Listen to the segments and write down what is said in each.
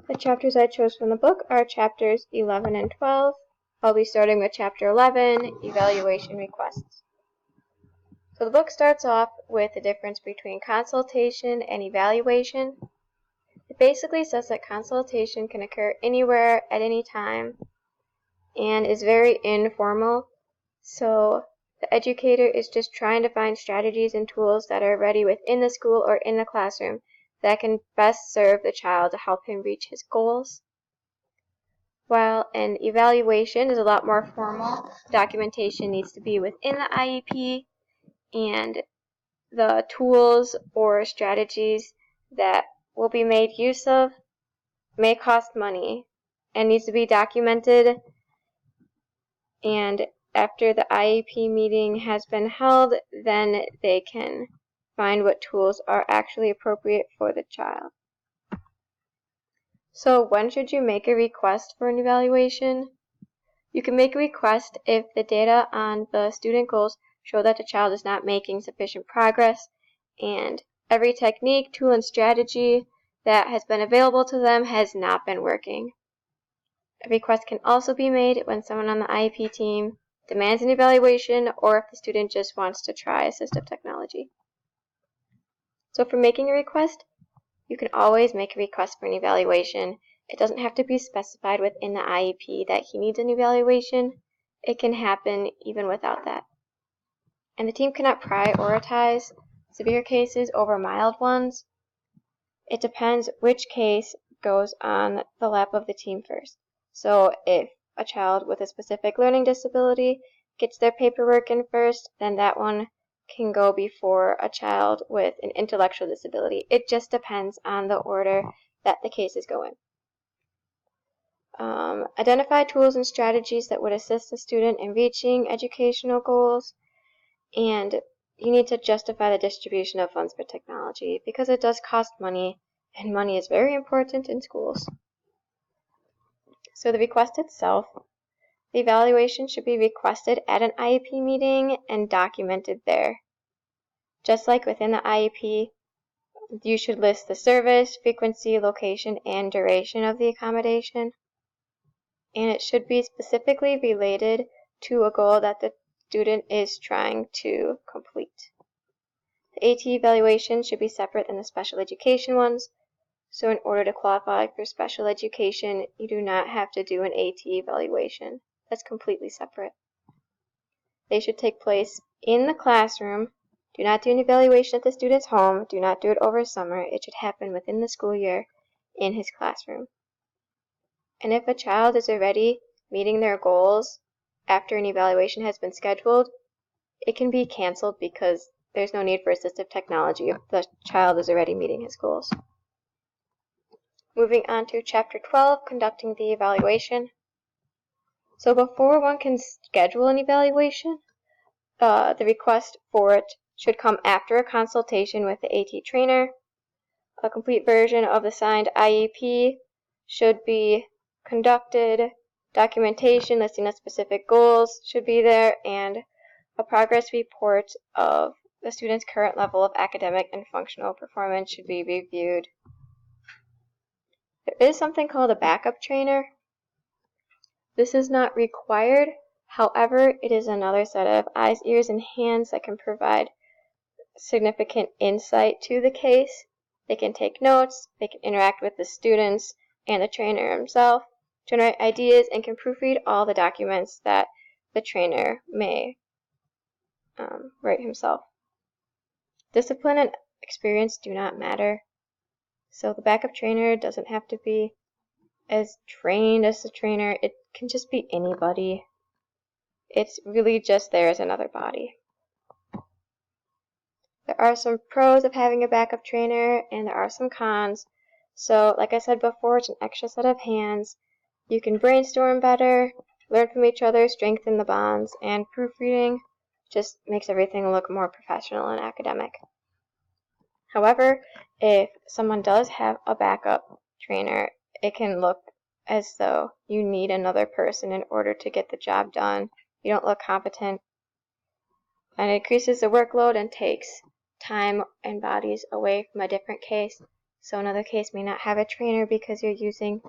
The chapters I chose from the book are chapters 11 and 12. I'll be starting with chapter 11, Evaluation Requests. So the book starts off with the difference between consultation and evaluation. It basically says that consultation can occur anywhere at any time and is very informal. So the educator is just trying to find strategies and tools that are ready within the school or in the classroom that can best serve the child to help him reach his goals. While an evaluation is a lot more formal, documentation needs to be within the IEP, and the tools or strategies that will be made use of may cost money and needs to be documented. And after the IEP meeting has been held, then they can find what tools are actually appropriate for the child. So when should you make a request for an evaluation? You can make a request if the data on the student goals show that the child is not making sufficient progress and every technique, tool, and strategy that has been available to them has not been working. A request can also be made when someone on the IEP team demands an evaluation or if the student just wants to try assistive technology. So for making a request, you can always make a request for an evaluation. It doesn't have to be specified within the IEP that he needs an evaluation. It can happen even without that. And the team cannot prioritize severe cases over mild ones. It depends which case goes on the lap of the team first. So if a child with a specific learning disability gets their paperwork in first, then that one can go before a child with an intellectual disability. It just depends on the order that the cases go in. Identify tools and strategies that would assist the student in reaching educational goals, and you need to justify the distribution of funds for technology because it does cost money, and money is very important in schools. So the request itself, the evaluation should be requested at an IEP meeting and documented there. Just like within the IEP, you should list the service, frequency, location, and duration of the accommodation. And it should be specifically related to a goal that the student is trying to complete. The AT evaluation should be separate than the special education ones. So in order to qualify for special education, you do not have to do an AT evaluation. That's completely separate. They should take place in the classroom. Do not do an evaluation at the student's home. Do not do it over summer. It should happen within the school year in his classroom. And if a child is already meeting their goals after an evaluation has been scheduled, it can be canceled because there's no need for assistive technology if the child is already meeting his goals. Moving on to Chapter 12, Conducting the Evaluation. So before one can schedule an evaluation, the request for it should come after a consultation with the AT trainer. A complete version of the signed IEP should be conducted. Documentation listing the specific goals should be there, and a progress report of the student's current level of academic and functional performance should be reviewed. There is something called a backup trainer. This is not required. However, it is another set of eyes, ears, and hands that can provide significant insight to the case. They can take notes, they can interact with the students and the trainer himself, generate ideas, and can proofread all the documents that the trainer may write himself. Discipline and experience do not matter. So the backup trainer doesn't have to be as trained as the trainer. It can just be anybody. It's really just there as another body. There are some pros of having a backup trainer, and there are some cons. So, like I said before, it's an extra set of hands. You can brainstorm better, learn from each other, strengthen the bonds, and proofreading just makes everything look more professional and academic. However, if someone does have a backup trainer, it can look as though you need another person in order to get the job done. You don't look competent. And it increases the workload and takes time and bodies away from a different case. So another case may not have a trainer because you're using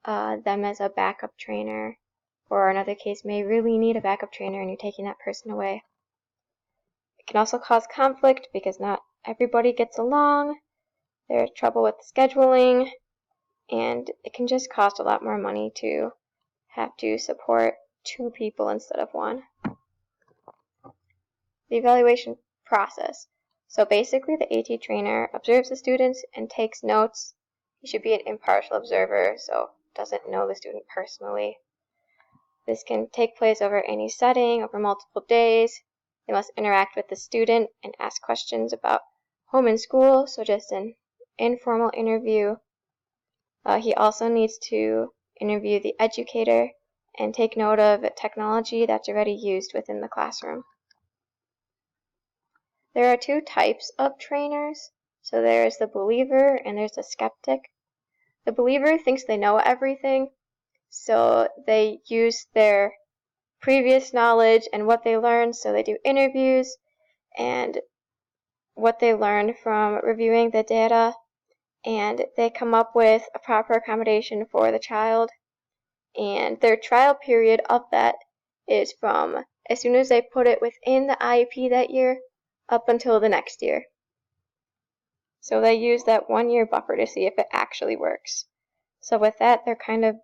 them as a backup trainer, or another case may really need a backup trainer and you're taking that person away. It can also cause conflict because not everybody gets along, there's trouble with scheduling, and it can just cost a lot more money to have to support 2 people instead of 1. The evaluation process. So basically the AT trainer observes the students and takes notes. He should be an impartial observer, so doesn't know the student personally. This can take place over any setting, over multiple days. They must interact with the student and ask questions about home and school, so just an informal interview. He also needs to interview the educator and take note of technology that's already used within the classroom. There are 2 types of trainers. So there's the believer and there's the skeptic. The believer thinks they know everything, so they use their previous knowledge and what they learned, so they do interviews and what they learned from reviewing the data, and they come up with a proper accommodation for the child. And their trial period of that is from as soon as they put it within the IEP that year up until the next year. So they use that 1-year buffer to see if it actually works. So with that, they're kind of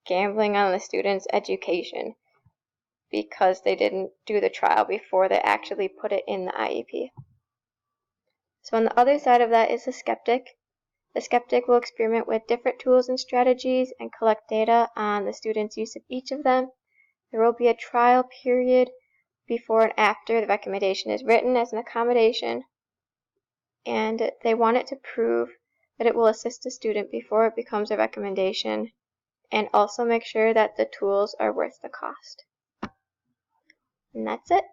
gambling on the student's education because they didn't do the trial before they actually put it in the IEP. So on the other side of that is the skeptic. The skeptic will experiment with different tools and strategies and collect data on the student's use of each of them. There will be a trial period before and after the recommendation is written as an accommodation, and they want it to prove that it will assist the student before it becomes a recommendation, and also make sure that the tools are worth the cost. And that's it.